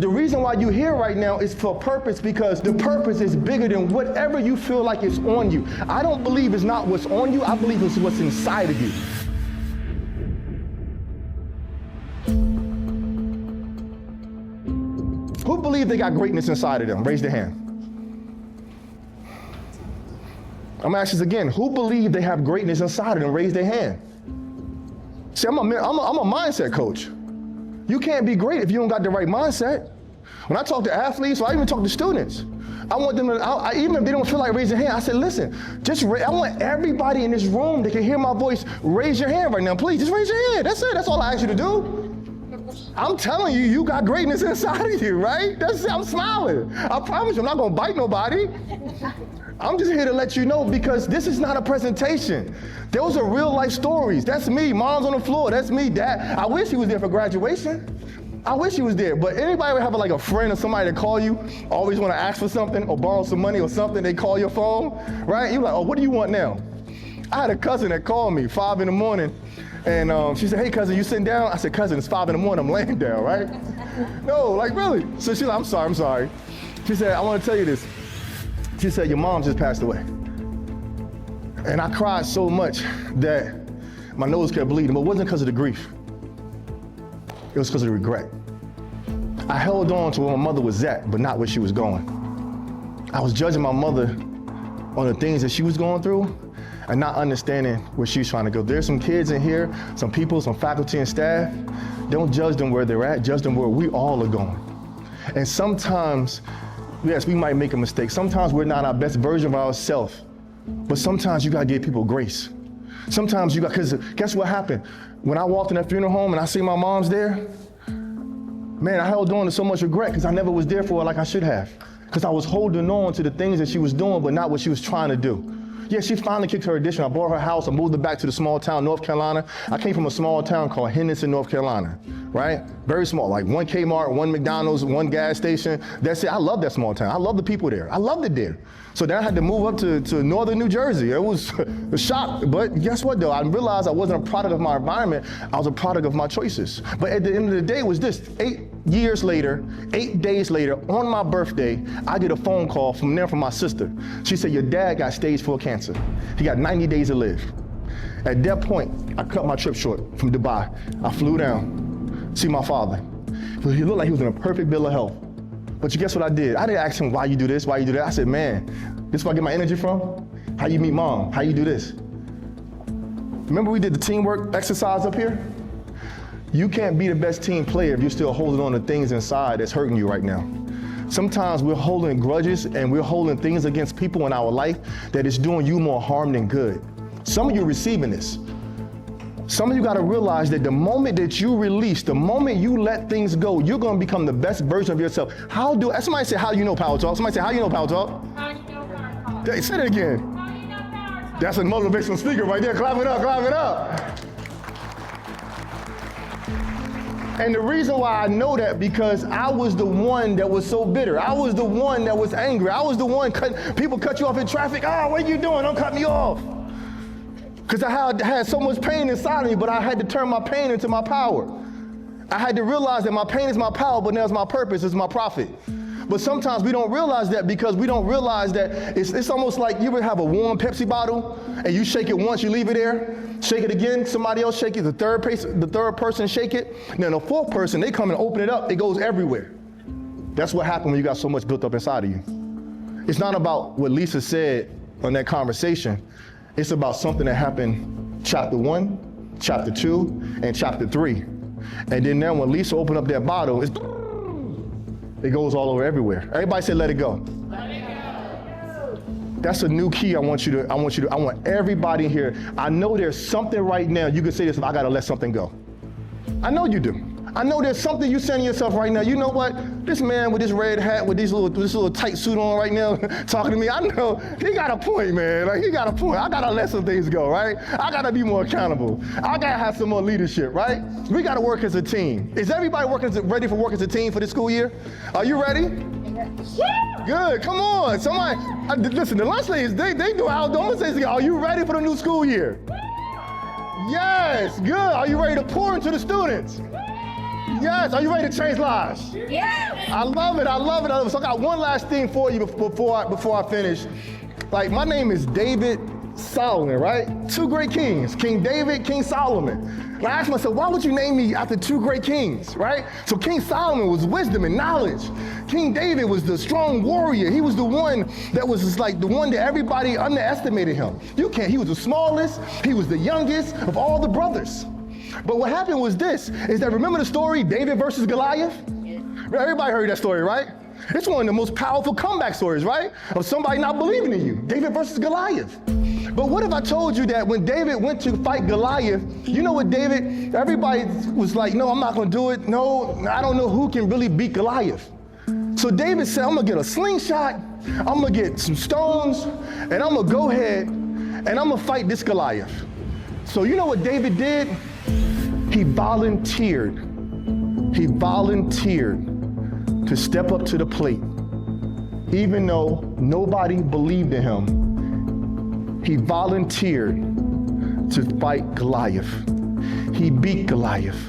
the reason why you're here right now is for a purpose, because the purpose is bigger than whatever you feel like is on you. I don't believe it's not what's on you, I believe it's what's inside of you. Who believe they got greatness inside of them? Raise their hand. I'm gonna ask this again. Who believe they have greatness inside of them? Raise their hand. See, I'm a mindset coach. You can't be great if you don't got the right mindset. When I talk to athletes, or I even talk to students, I want them to, even if they don't feel like raising their hand, I say, listen, I want everybody in this room that can hear my voice, raise your hand right now, please, just raise your hand, that's it, that's all I ask you to do. I'm telling you, you got greatness inside of you, right? That's it, I'm smiling. I promise you, I'm not gonna bite nobody. I'm just here to let you know, because this is not a presentation. Those are real life stories. That's me, mom's on the floor, that's me, dad. I wish he was there for graduation. I wish he was there, but anybody ever have like a friend or somebody that call you, always want to ask for something or borrow some money or something, they call your phone, right? You're like, oh, what do you want now? I had a cousin that called me 5 in the morning, and she said, hey cousin, you sitting down? I said, cousin, it's 5 in the morning, I'm laying down, right? No, like really? So she's like, I'm sorry. She said, I want to tell you this. She said, your mom just passed away. And I cried so much that my nose kept bleeding, but it wasn't because of the grief. It was because of the regret. I held on to where my mother was at, but not where she was going. I was judging my mother on the things that she was going through and not understanding where she was trying to go. There's some kids in here, some people, some faculty and staff. Don't judge them where they're at, judge them where we all are going. And sometimes, yes, we might make a mistake. Sometimes we're not our best version of ourselves, but sometimes you gotta give people grace. Sometimes you got, because guess what happened? When I walked in that funeral home and I see my mom's there, man, I held on to so much regret because I never was there for her like I should have. Because I was holding on to the things that she was doing, but not what she was trying to do. Yeah, she finally kicked her addiction. I bought her house, I moved her back to the small town, North Carolina. I came from a small town called Henderson, North Carolina, right? Very small, like one Kmart, one McDonald's, one gas station. That's it, I love that small town. I love the people there, I loved it there. So then I had to move up to northern New Jersey. It was a shock, but guess what though? I realized I wasn't a product of my environment, I was a product of my choices. But at the end of the day, it was this, 8 years later, 8 days later, on my birthday, I get a phone call from my sister. She said, your dad got stage 4 cancer. He got 90 days to live. At that point, I cut my trip short from Dubai. I flew down to see my father. He looked like he was in a perfect bill of health. But you guess what I did? I didn't ask him, why you do this, why you do that? I said, man, this is where I get my energy from? How you meet mom? How you do this? Remember we did the teamwork exercise up here? You can't be the best team player if you're still holding on to things inside that's hurting you right now. Sometimes we're holding grudges and we're holding things against people in our life that is doing you more harm than good. Some of you are receiving this. Some of you gotta realize that the moment that you release, the moment you let things go, you're gonna become the best version of yourself. Somebody say, how you know PowerTalk? Somebody say, how you know PowerTalk? How you know PowerTalk? Say it again. How you know PowerTalk? That's a motivational speaker right there. Clap it up, clap it up. And the reason why I know that, because I was the one that was so bitter. I was the one that was angry. I was the one, people cut you off in traffic. Oh, what are you doing? Don't cut me off. Because I had so much pain inside of me, but I had to turn my pain into my power. I had to realize that my pain is my power, but now it's my purpose, it's my profit. But sometimes we don't realize that, because we don't realize that it's almost like you ever have a warm Pepsi bottle and you shake it once, you leave it there, shake it again, somebody else shake it, the third person shake it, and then the fourth person, they come and open it up, it goes everywhere. That's what happened when you got so much built up inside of you. It's not about what Lisa said on that conversation. It's about something that happened chapter 1, chapter 2, and chapter 3. And then now when Lisa opened up that bottle, it goes all over everywhere. Everybody say, let it go. Let it go. That's a new key I want everybody here. I know there's something right now, you can say this, I gotta let something go. I know you do. I know there's something you saying to yourself right now, you know what? This man with this red hat, with this little tight suit on right now, talking to me, I know, he got a point, man. Like, he got a point. I gotta let some things go, right? I gotta be more accountable. I gotta have some more leadership, right? We gotta work as a team. Is everybody ready for work as a team for this school year? Are you ready? Good, come on. Somebody, listen, the lunch ladies, they do outdoor things. Are you ready for the new school year? Yes, good. Are you ready to pour into the students? Yes, are you ready to change lives? Yes. I love it, I love it. So I got one last thing for you before I finish. Like, my name is David Solomon, right? Two great kings, King David, King Solomon. And I asked myself, why would you name me after two great kings, right? So King Solomon was wisdom and knowledge. King David was the strong warrior. He was the one that was just like the one that everybody underestimated him. He was the smallest, he was the youngest of all the brothers. But what happened was this, is that remember the story, David versus Goliath? Everybody heard that story, right? It's one of the most powerful comeback stories, right? Of somebody not believing in you, David versus Goliath. But what if I told you that when David went to fight Goliath, you know what everybody was like, no, I'm not gonna do it. No, I don't know who can really beat Goliath. So David said, I'm gonna get a slingshot, I'm gonna get some stones, and I'm gonna go ahead and I'm gonna fight this Goliath. So you know what David did? He volunteered to step up to the plate. Even though nobody believed in him, he volunteered to fight Goliath. He beat Goliath.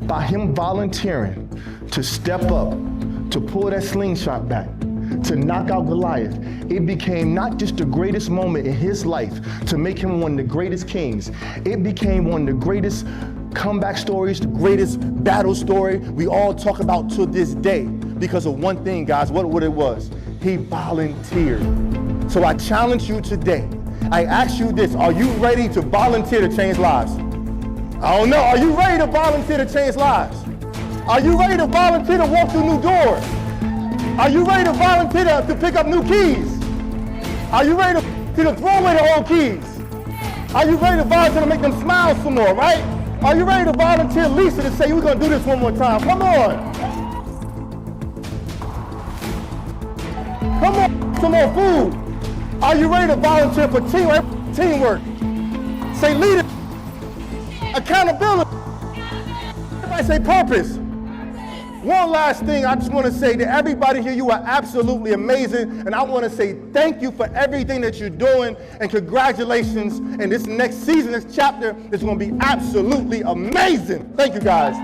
By him volunteering to step up, to pull that slingshot back, to knock out Goliath, it became not just the greatest moment in his life to make him one of the greatest kings, it became one of the greatest comeback stories, the greatest battle story we all talk about to this day because of one thing, guys, what it was. He volunteered. So I challenge you today. I ask you this, are you ready to volunteer to change lives? I don't know, are you ready to volunteer to change lives? Are you ready to volunteer to walk through new doors? Are you ready to volunteer to pick up new keys? Are you ready to throw away the old keys? Are you ready to volunteer to make them smile some more, right? Are you ready to volunteer Lisa to say, we're gonna do this one more time? Come on. Come on, some more food. Are you ready to volunteer for teamwork? Say leadership, accountability. Everybody say purpose. One last thing I just want to say to everybody here, you are absolutely amazing. And I want to say thank you for everything that you're doing and congratulations. And this next season, this chapter is going to be absolutely amazing. Thank you guys.